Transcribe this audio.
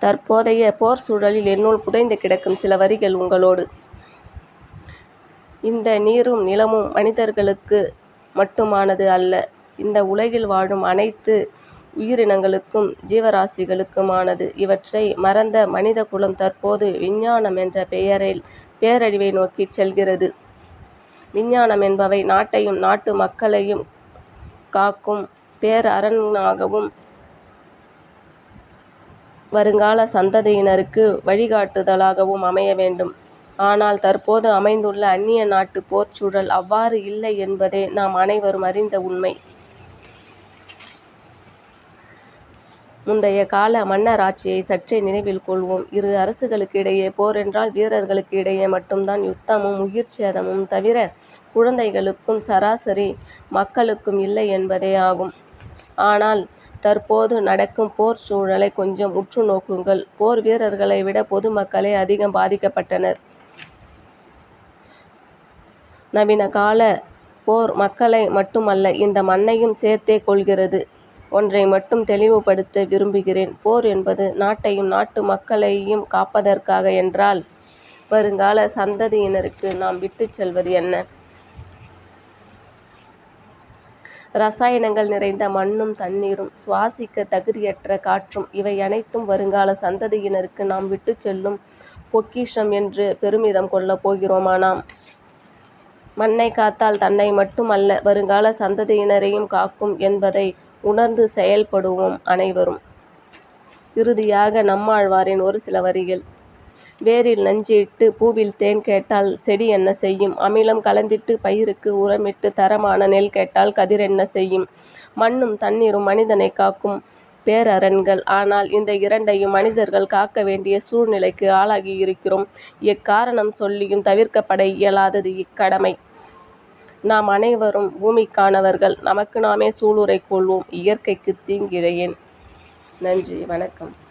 தற்போதைய போர் சூழலில் என்னுள் புதைந்து கிடக்கும் சில வரிகள் உங்களோடு. இந்த நீரும் நிலமும் மனிதர்களுக்கு மட்டுமானது அல்ல. இந்த உலகில் வாழும் அனைத்து உயிரினங்களுக்கும் ஜீவராசிகளுக்குமானது. இவற்றை மறந்த மனித குலம் தற்போது விஞ்ஞானம் என்ற பெயரில் பேரழிவை நோக்கி செல்கிறது. விஞ்ஞானம் என்பவை நாட்டையும் நாட்டு மக்களையும் காக்கும் பேரரணாகவும் வருங்கால சந்ததியினருக்கு வழிகாட்டுதலாகவும் அமைய வேண்டும். ஆனால் தற்போது அமைந்துள்ள அந்நிய நாட்டு போர்ச்சூழல் அவ்வாறு இல்லை என்பதே நாம் அனைவரும் அறிந்த உண்மை. முந்தைய கால மன்னராட்சியை சற்றே நினைவில் கொள்வோம். இரு அரசுகளுக்கு இடையே போர் என்றால் வீரர்களுக்கு இடையே மட்டும்தான் யுத்தமும் உயிர் சேதமும் தவிர குழந்தைகளுக்கும் சராசரி மக்களுக்கும் இல்லை என்பதே ஆகும். ஆனால் தற்போது நடக்கும் போர் சூழலை கொஞ்சம் உற்று நோக்குங்கள். போர் வீரர்களை விட பொதுமக்களே அதிகம் பாதிக்கப்பட்டனர். நவீன கால போர் மக்களை மட்டுமல்ல, இந்த மண்ணையும் சேர்த்தே கொள்கிறது. ஒன்றை மட்டும் தெளிவுபடுத்த விரும்புகிறேன். போர் என்பது நாட்டையும் நாட்டு மக்களையும் காப்பதற்காக என்றால் வருங்கால சந்ததியினருக்கு நாம் விட்டுச் செல்வது என்ன? ரசாயனங்கள் நிறைந்த மண்ணும் தண்ணீரும் சுவாசிக்க தகுதியற்ற காற்றும் இவை அனைத்தும் வருங்கால சந்ததியினருக்கு நாம் விட்டுச் செல்லும் பொக்கிஷம் என்று பெருமிதம் கொள்ளப் போகிறோமா நாம்? மண்ணை காத்தால் தன்னை மட்டுமல்ல வருங்கால சந்ததியினரையும் காக்கும் என்பதை உணர்ந்து செயல்படுவோம் அனைவரும். இறுதியாக நம்மாழ்வாரின் ஒரு சில வரிகள். வேரில் நஞ்சு இட்டு பூவில் தேன் கேட்டால் செடி என்ன செய்யும்? அமிலம் கலந்திட்டு பயிருக்கு உரமிட்டு தரமான நெல் கேட்டால் கதிர் என்ன செய்யும்? மண்ணும் தண்ணீரும் மனிதனை காக்கும் பேரரண்கள். ஆனால் இந்த இரண்டையும் மனிதர்கள் காக்க வேண்டிய சூழ்நிலைக்கு ஆளாகி இருக்கிறோம். எக்காரணம் சொல்லியும் தவிர்க்கப்பட இயலாதது இக்கடமை. நாம் அனைவரும் பூமிக்கானவர்கள். நமக்கு நாமே சூளுரை கொள்வோம். இயற்கைக்கு தீங்கிழையேன். நன்றி, வணக்கம்.